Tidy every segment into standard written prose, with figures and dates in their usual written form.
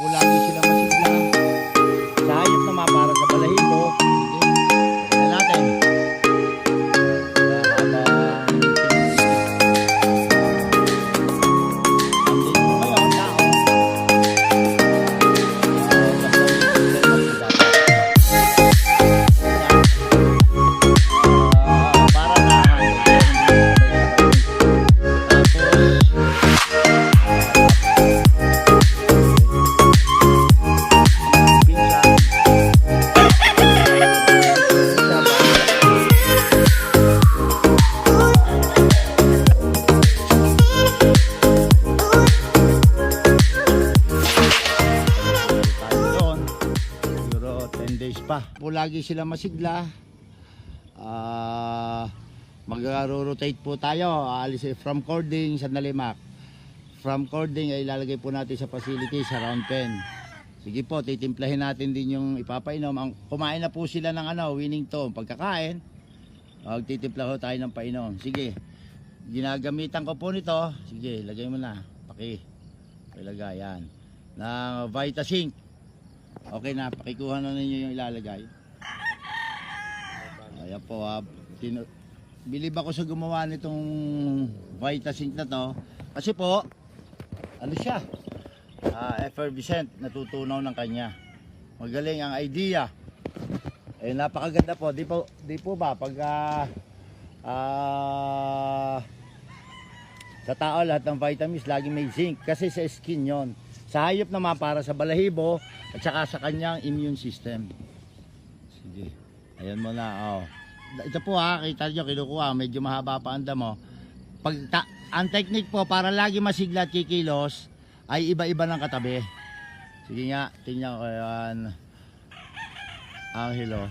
Lagi sila masigla. Sa hayop naman para sa balahibo. Sige, natin. Lagi sila masigla. Mag-rotate po tayo. Aalis from cording sa Nalimak. From cording ay ilalagay po natin sa facility sa round pen. Sige po, titimplahin natin din yung ipapainom. Kumain na po sila ng winning tone. Pagkakain, magtitimpla ko tayo ng painom. Sige, ginagamitan ko po nito. Sige, lagay mo na. Ilagay yan. Ng Vitasync. Okay na, pakikuha na ninyo yung ilalagay. Ayan po, bilib ako sa gumawa nitong Vitasync na to. Kasi po, siya? Effervescent, natutunaw ng kanya. Magaling ang idea. Napakaganda po. Di po ba, pag sa tao lahat ng vitamins, lagi may zinc. Kasi sa skin yon. Sa hayop naman para sa balahibo at saka sa kanyang immune system. Sige. Ayan mo na. Ito po kita nyo, kinukuha. Medyo mahaba pa ang damo. Ang technique po para lagi masigla at kikilos ay iba-iba ng katabi. Sige nga, tingnan ko yan. Angelo.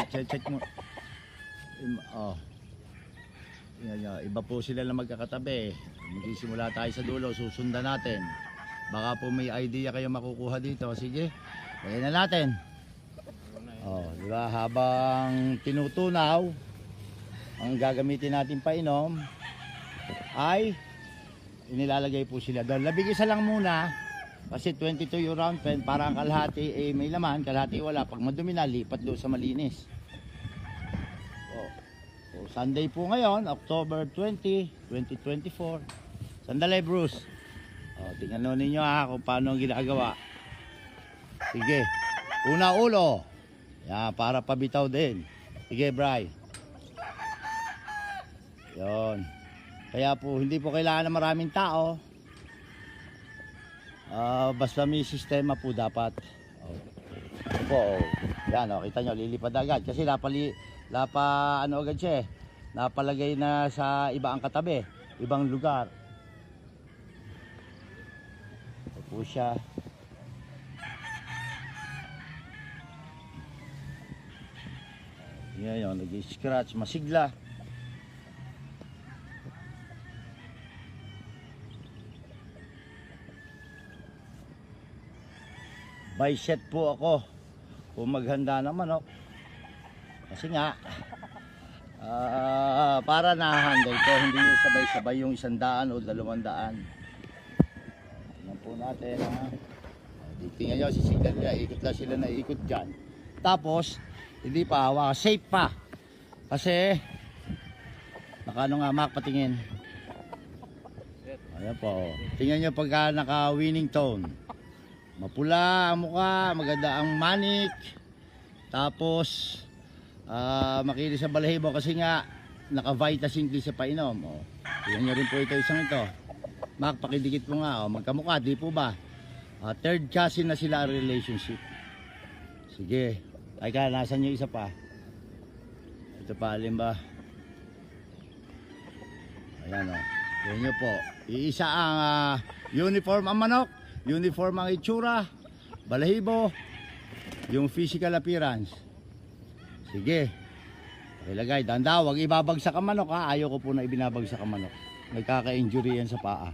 Check mo. Tingnan nyo, iba po sila na magkakatabi. Magsisimula tayo sa dulo, susundan natin. Baka po may idea kayo makukuha dito. Sige, lagyan na natin. Diba? Habang tinutunaw, ang gagamitin natin painom ay inilalagay po sila doon. Labig isa lang muna kasi 22 yung round pen. Para ang kalahati may laman, kalahati wala. Pag madumi na, lipat doon sa malinis. Sunday po ngayon, October 20, 2024. Sandali, Bruce. Tingnan ninyo kung paano ang ginagawa. Sige. Una ulo. Yan, para pabitaw din. Sige, Bri. Yon. Kaya po, hindi po kailangan ng maraming tao. Basta may sistema po dapat. Ito po, yan, kita nyo, lilipad agad. Kasi agad siya napalagay na sa iba ang katabi. Ibang lugar. Po siya. Yan yun, nag-scratch, masigla. By set po ako kung maghanda ng manok. Kasi nga para na-handle ko, hindi yung sabay-sabay yung 100 o 200. Po natin tingnan nyo, sisiglan nila, ikot lang sila na ikot dyan, tapos hindi pa hawa, safe pa kasi nakano nga Mac, patingin. Ayan po, tingnan nyo pagka naka winning tone, mapula ang mukha, maganda ang manik, tapos makinis sa balahibo kasi nga naka Vitasync sa painom. Tingnan nyo rin po isang ito. Mac, pakidikit mo nga, magkamukha, di po ba? Third cousin na sila relationship. Sige, teka, nasan yung isa pa? Ito pa, alin ba? Ayan yan nyo po. Iisa ang uniform ang manok, uniform ang itsura, balahibo, yung physical appearance. Sige, ilagay, danda, wag ibabagsak ang manok ayaw ko po na ibinabagsak ang manok. Nagkaka-injury yan sa paa.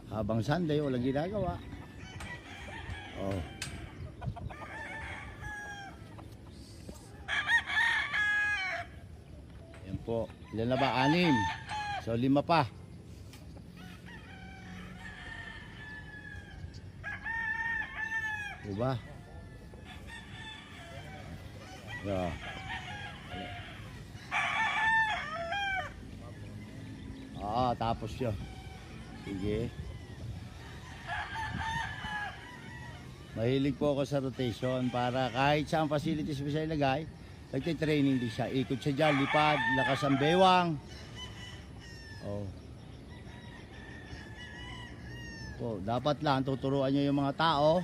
Habang Sunday, walang ginagawa. Yan po. Ilan na ba? 6. So 5 pa. Diba? Yeah. Tapos yun. Sige. Mahilig po ako sa rotation para kahit saan facilities mo siya ilagay, nagtitraining din siya. Ikot siya dyan, lipad, lakas ang bewang. Oh. So, dapat lang tuturuan nyo yung mga tao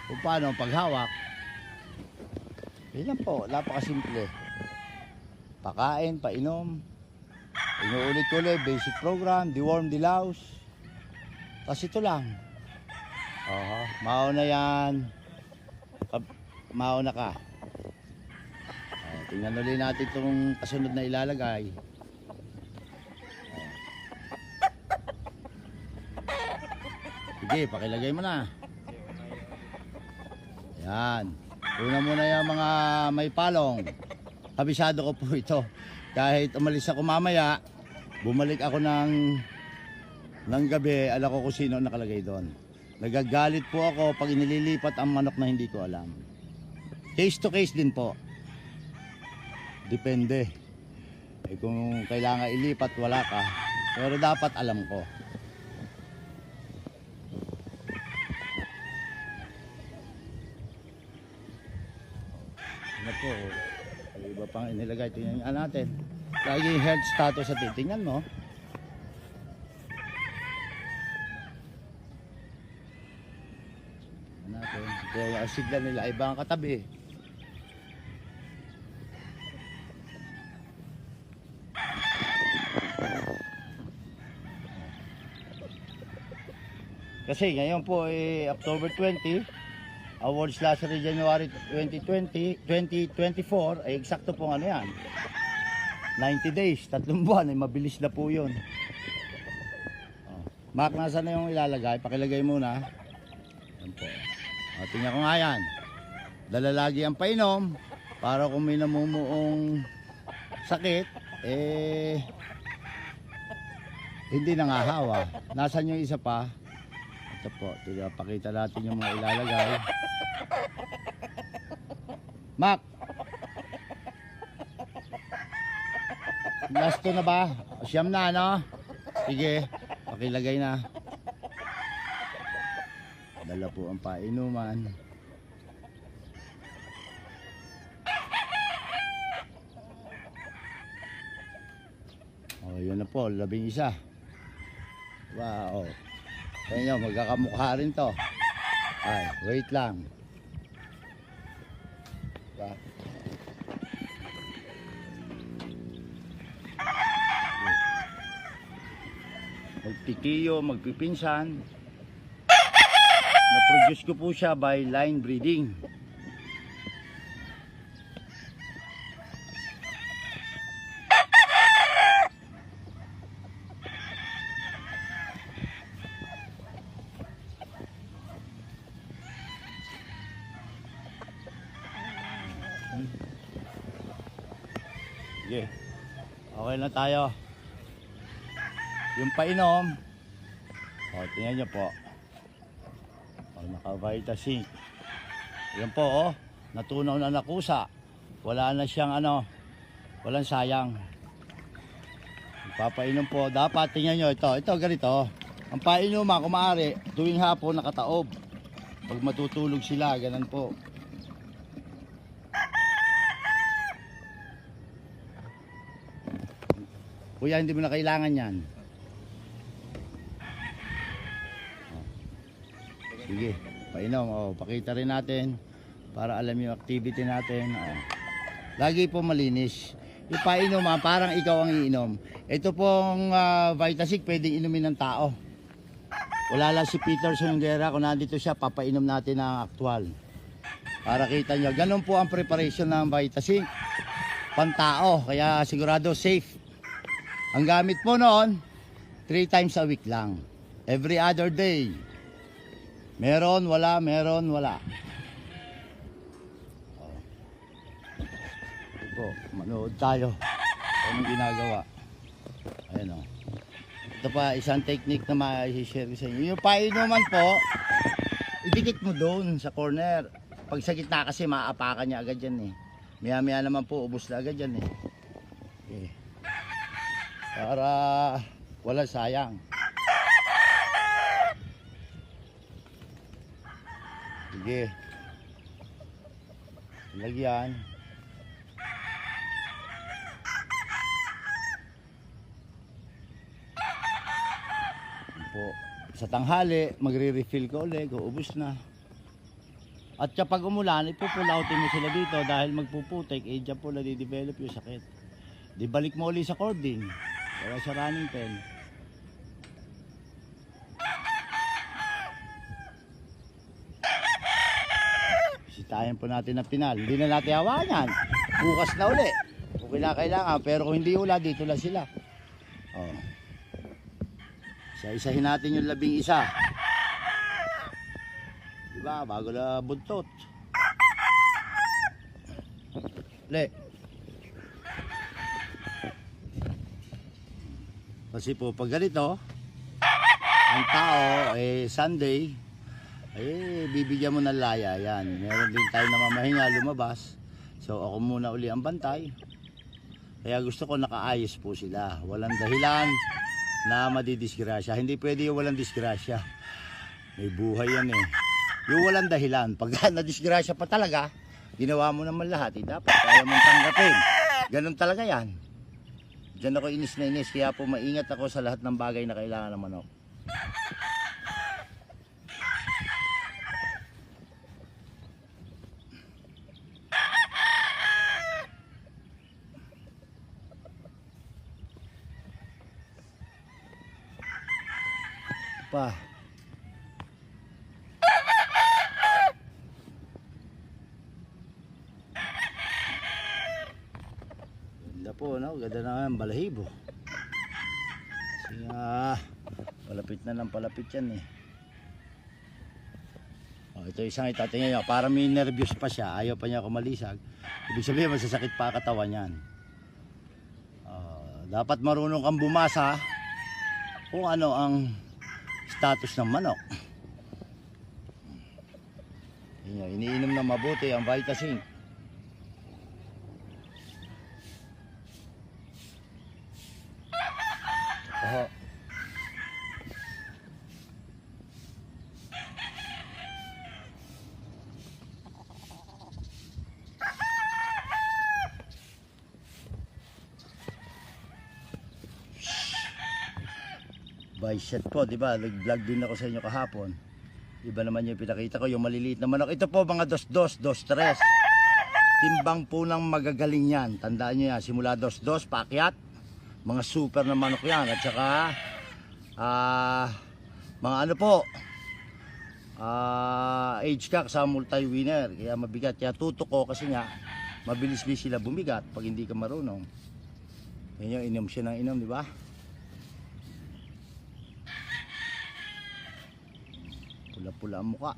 kung paano ang paghawak. Yan lang po, napakasimple. Pakain, painom. Inuulit-ulit, basic program, deworm, dilaws. Tapos ito lang. Mauna yan. Mauna ka. Tingnan ulit natin itong kasunod na ilalagay. Sige, pakilagay mo na. Yan. Una muna yung mga may palong. Kabisado ko po ito. Kahit umalis ako mamaya, bumalik ako ng gabi, alam ko kung sino nakalagay doon. Nagagalit po ako pag inililipat ang manok na hindi ko alam. Case to case din po. Depende. Kung kailangan ilipat, wala ka. Pero dapat alam ko. Ano po, iba pang inilagay. Tingnan natin. Lagi yung health status sa titingnan mo. Natin. Kaya ang sigla nila iba ang katabi. Kasi ngayon po October 20, awards last January 2024 ay eksakto po ano yan. 90 days, 3 buwan ay mabilis na po 'yon. Mark, nasa na yung ilalagay? Pakilagay muna. Yan po. Tingnan ko nga yan. Dala lagi ang painom para kung may namumuong sakit, hindi nangahawa. Nasaan yung isa pa? Ito po, pakita natin yung mga ilalagay. Mac! Last to na ba? Siyam na, no? Sige, pakilagay na. Dala po ang painuman. Yun na po, 11. Wow. Kaya nyo, magkakamukha rin to. Ay, wait lang. Diba? Magpikiyo, magpipinsan. Na-produce ko po siya by line breeding. Sige. Okay na tayo. Yung painom. Tingnan nyo po. Naka-Vita Zinc. Yan po, natunaw na nakusa. Wala na siyang walang sayang. Papainom po. Dapat tingnan nyo ito. Ito ganito. Ang painuman, kung maaari, tuwing hapon nakataob. Pag matutulog sila, ganun po. Kuya, hindi mo na kailangan yan. Sige, painom. Pakita rin natin para alam yung activity natin. Lagi po malinis. Yung painom, parang ikaw ang iinom. Ito pong Vita Zinc, pwedeng inumin ng tao. Wala lang si Peterson Guerra. Kung nandito siya, papainom natin ang aktual. Para kita nyo. Ganun po ang preparation ng Vita Zinc. Pantao. Kaya sigurado safe. Ang gamit po noon, 3 times a week lang. Every other day. Meron, wala, meron, wala. Ito, manood tayo. Anong ginagawa? Ayan o. Ito pa, isang technique na ma-share ko sa inyo. Yung painuman po, idikit mo doon sa corner. Pag sa gitna kasi maaapakan niya agad yan eh. Maya maya naman po ubos na agad yan eh. Okay. Para wala sayang. Sige. Lagyan. Po. Sa tanghali, magre-refill ka ulit, uubos na. At kapag umulan, ipupulautin mo sila dito dahil magpuputik, eh dyan po nadidevelop yung sakit. Di balik mo ulit sa cording, kaya sa running pen. Bisitahin po natin ang pinal. Hindi na natin hawakan yan. Bukas na uli. Kung kailangan, pero kung hindi ula, dito lang sila. Oh. Isa-isahin natin yung 11. Diba? Bago na buntot. Le. Kasi po pag ganito, ang tao Sunday bibigyan mo ng laya yan. Meron din tayo na mamahinga lumabas. So ako muna uli ang bantay. Kaya gusto ko nakaayos po sila. Walang dahilan na madidisgrasya. Hindi pwede yung walang disgrasya. May buhay yan eh. Yung walang dahilan. Pag nadisgrasya pa talaga, ginawa mo naman lahat. Dapat kaya mong tanggapin. Ganun talaga yan. Diyan ako inis na inis. Kaya po maingat ako sa lahat ng bagay na kailangan ng manok. Pa. Ganda po, no? Ganda na ang balahibo. Kasi palapit na ng palapit yan eh. Oh, ito isang itatingin nyo. Para may nervyos pa siya. Ayaw pa niya kumalisag. Ibig sabihin masasakit pa katawan yan. Dapat marunong kang bumasa kung ano ang status ng manok. Iniinom na mabuti ang Vitasin. Oho. Bicep po, di ba? Nag-vlog din ako sa inyo kahapon. Iba naman yung pinakita ko, yung maliliit na manok. Ito po mga 2-2, 2-3. Timbang po ng magagaling yan. Tandaan nyo yan, simula 2-2, paakyat. Mga super na manok yan. At saka, mga ano po, age cock sa multi-winner. Kaya mabigat. Kaya tutok ko kasi nga, mabilis din sila bumigat pag hindi ka marunong. Yan yung inom siya ng inom, di ba? Pula-pula ang mukha.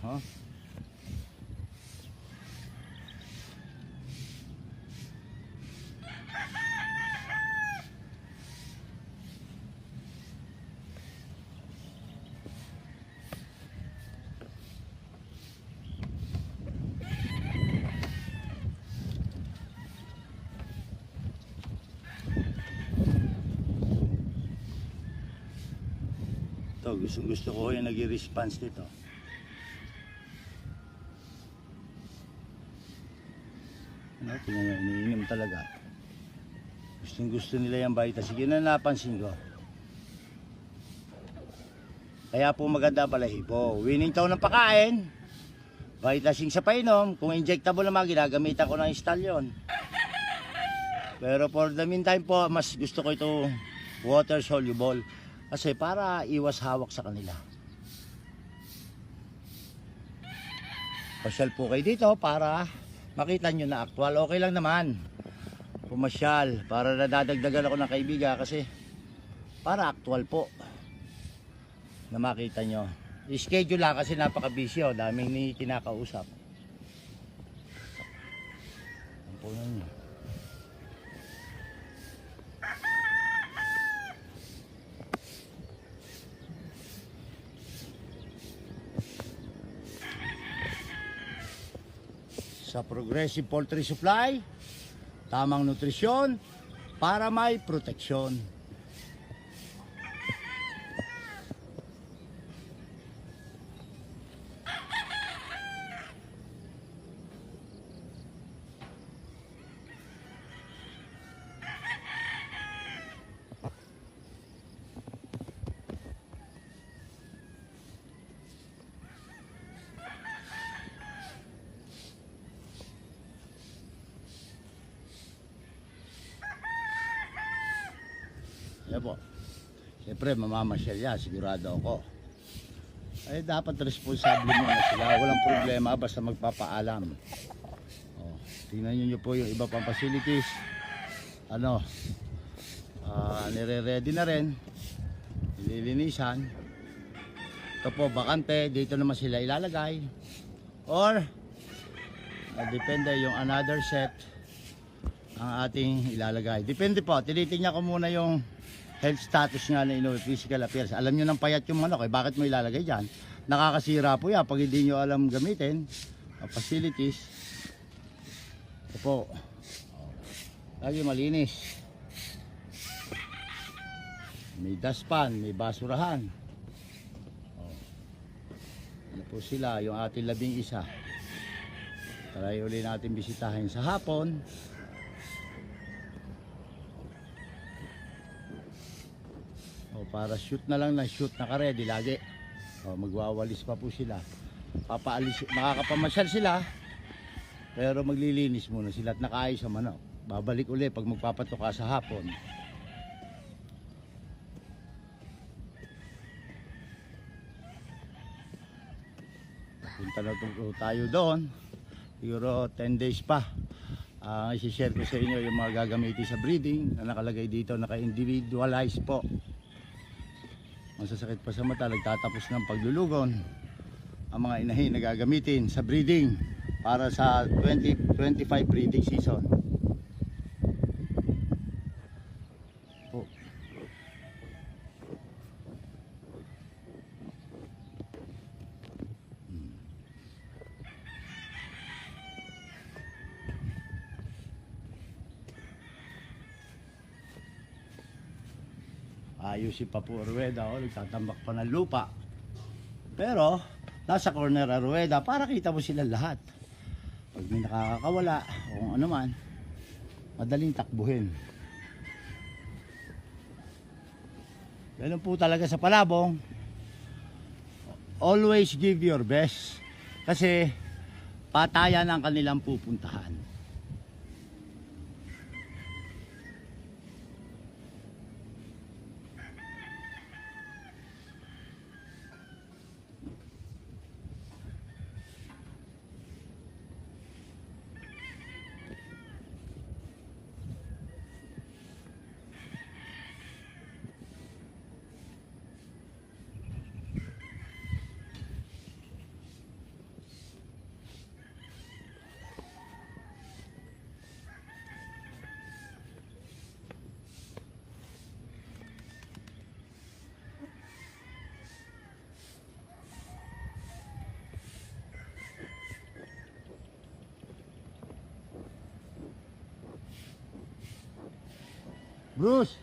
Aha. Ito, gusto ko yung nag-response nito. Ano, tingnan nyo, iniinom talaga. Gusto nila yung Vitasin. Yun ang napansin ko. Kaya po maganda balahibo. Winning taon ng pakain. Vitasin sa painom. Kung injectable naman, ginagamitan ko ng stallion. Pero for the meantime po, mas gusto ko ito water soluble. Kasi para iwas hawak sa kanila. Pasyal po kayo dito para makita nyo na actual. Okay lang naman. Pumasyal para nadadagdagan ako ng kaibigan kasi para actual po na makita nyo. I-schedule lang kasi napaka-busy oh. Daming ni kinakausap. Ang punan niyo. Sa Progressive Poultry Supply, tamang nutrisyon para may proteksyon. Yan po. Siyempre, mamamasyal yan, sigurado ako. Ay, dapat responsable muna sila. Walang problema, basta magpapaalam. Oh, tingnan nyo po yung iba pang facilities. Ano, nire-ready na rin. Nililinisan. Ito po, bakante. Dito naman sila ilalagay. Or, depende yung another set ang ating ilalagay. Depende po, tinitingnan ko muna yung health status nga na physical appearance. Alam nyo ng payat yung manok, bakit mo ilalagay dyan? Nakakasira po yan pag hindi nyo alam gamitin. Facilities. Ito po. Lagi malinis. May dustpan, may basurahan. Ano po sila, yung ating 11. Try uli natin bisitahin sa hapon. Para shoot na lang na shoot naka-ready lagi. Magwawalis pa po sila. Papaalis, makakapamasyal sila. Pero maglilinis muna sila at nakaayos sa manok. Babalik uli pag magpapatuka sa hapon. Punta na tayo doon. Siguro 10 days pa. Isi-share ko sa inyo yung mga gagamitin sa breeding na nakalagay dito, naka-individualize po. Masasakit pa sa mata, nagtatapos ng paglulugon ang mga inahin na gagamitin sa breeding para sa 2025 breeding season. Oh. Ayusin pa po ruweda, nagtatambak pa ng lupa. Pero nasa corner ang ruweda para kita mo sila lahat. Pag may nakakawala o kung ano man, madaling takbuhin. Ganun po talaga sa palabong. Always give your best. Kasi patayan ang kanilang pupuntahan. Bruce!